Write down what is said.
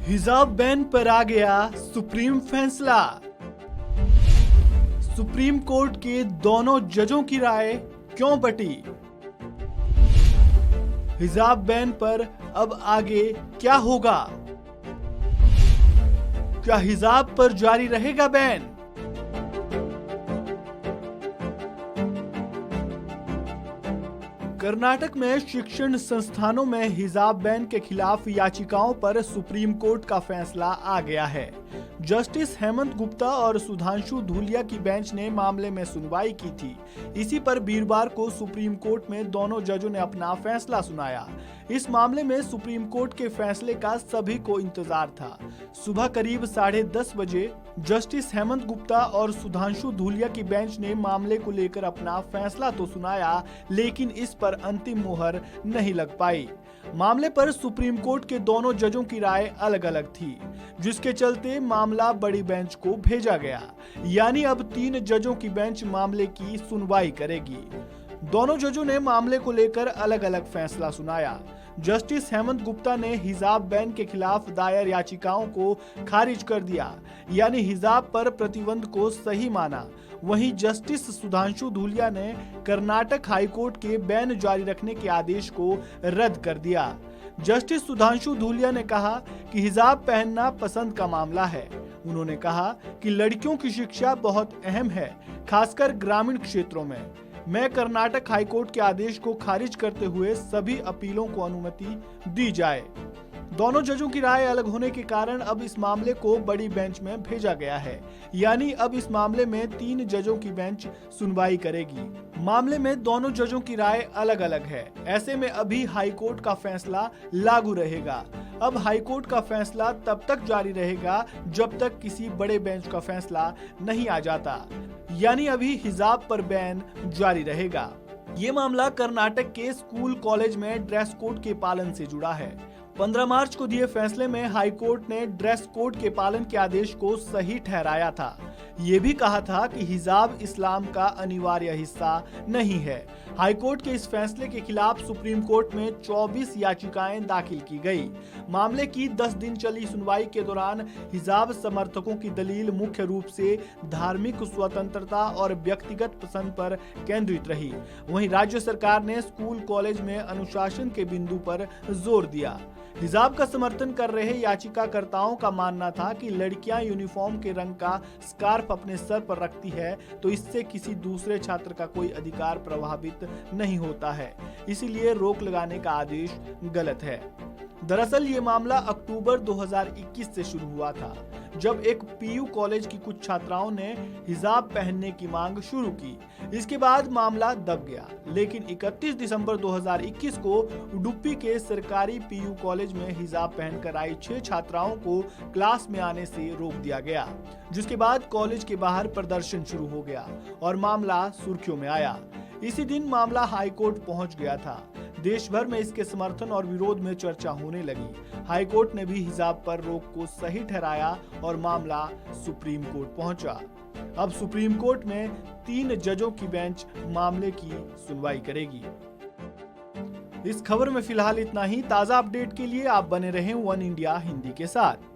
हिजाब बैन पर आ गया सुप्रीम फैसला। सुप्रीम कोर्ट के दोनों जजों की राय क्यों बटी? हिजाब बैन पर अब आगे क्या होगा? क्या हिजाब पर जारी रहेगा बैन? कर्नाटक में शिक्षण संस्थानों में हिजाब बैन के खिलाफ याचिकाओं पर सुप्रीम कोर्ट का फैसला आ गया है। जस्टिस हेमंत गुप्ता और सुधांशु धूलिया की बेंच ने मामले में सुनवाई की थी। इसी पर वीरवार को सुप्रीम कोर्ट में दोनों जजों ने अपना फैसला सुनाया। इस मामले में सुप्रीम कोर्ट के फैसले का सभी को इंतजार था। सुबह करीब 10:30 बजे जस्टिस हेमंत गुप्ता और सुधांशु धूलिया की बेंच ने मामले को लेकर अपना फैसला तो सुनाया, लेकिन इस पर अंतिम मुहर नहीं लग पाई। मामले पर सुप्रीम कोर्ट के दोनों जजों की राय अलग अलग थी, जिसके चलते मामला बड़ी बेंच को भेजा गया। यानी अब 3 जजों की बेंच मामले की सुनवाई करेगी। दोनों जजों ने मामले को लेकर अलग अलग फैसला सुनाया। जस्टिस हेमंत गुप्ता ने हिजाब बैन के खिलाफ दायर याचिकाओं को खारिज कर दिया, यानी हिजाब पर प्रतिबंध को सही माना। वहीं जस्टिस सुधांशु धूलिया ने कर्नाटक हाईकोर्ट के बैन जारी रखने के आदेश को रद्द कर दिया। जस्टिस सुधांशु धूलिया ने कहा कि हिजाब पहनना पसंद का मामला है। उन्होंने कहा कि लड़कियों की शिक्षा बहुत अहम है, खासकर ग्रामीण क्षेत्रों में। मैं कर्नाटक हाईकोर्ट के आदेश को खारिज करते हुए सभी अपीलों को अनुमति दी जाए। दोनों जजों की राय अलग होने के कारण अब इस मामले को बड़ी बेंच में भेजा गया है। यानी अब इस मामले में 3 जजों की बेंच सुनवाई करेगी। मामले में दोनों जजों की राय अलग अलग है। ऐसे में अभी हाईकोर्ट का फैसला लागू रहेगा। अब हाईकोर्ट का फैसला तब तक जारी रहेगा जब तक किसी बड़े बेंच का फैसला नहीं आ जाता। यानी अभी हिजाब पर बैन जारी रहेगा। ये मामला कर्नाटक के स्कूल कॉलेज में ड्रेस कोड के पालन से जुड़ा है। 15 मार्च को दिए फैसले में हाईकोर्ट ने ड्रेस कोड के पालन के आदेश को सही ठहराया था। ये भी कहा था कि हिजाब इस्लाम का अनिवार्य हिस्सा नहीं है। हाईकोर्ट के इस फैसले के खिलाफ सुप्रीम कोर्ट में 24 याचिकाएं दाखिल की गई। मामले की 10 दिन चली सुनवाई के दौरान हिजाब समर्थकों की दलील मुख्य रूप से धार्मिक स्वतंत्रता और व्यक्तिगत पसंद पर केंद्रित रही। वहीं राज्य सरकार ने स्कूल कॉलेज में अनुशासन के बिंदु पर जोर दिया। हिजाब का समर्थन कर रहे याचिकाकर्ताओं का मानना था कि लड़कियां यूनिफॉर्म के रंग का स्कार्फ अपने सर पर रखती है तो इससे किसी दूसरे छात्र का कोई अधिकार प्रभावित नहीं होता है, इसीलिए रोक लगाने का आदेश गलत है। दरअसल ये मामला अक्टूबर 2021 से शुरू हुआ था, जब एक पीयू कॉलेज की कुछ छात्राओं ने हिजाब पहनने की मांग शुरू की। इसके बाद मामला दब गया, लेकिन 31 दिसंबर 2021 को उडुपी के सरकारी पीयू कॉलेज में हिजाब पहनकर आई 6 छात्राओं को क्लास में आने से रोक दिया गया, जिसके बाद कॉलेज के बाहर प्रदर्शन शुरू हो गया और मामला सुर्खियों में आया। इसी दिन मामला हाईकोर्ट पहुंच गया था। देश भर में इसके समर्थन और विरोध में चर्चा होने लगी। हाईकोर्ट ने भी हिजाब पर रोक को सही ठहराया और मामला सुप्रीम कोर्ट पहुंचा। अब सुप्रीम कोर्ट में 3 जजों की बेंच मामले की सुनवाई करेगी। इस खबर में फिलहाल इतना ही। ताजा अपडेट के लिए आप बने रहें वन इंडिया हिंदी के साथ।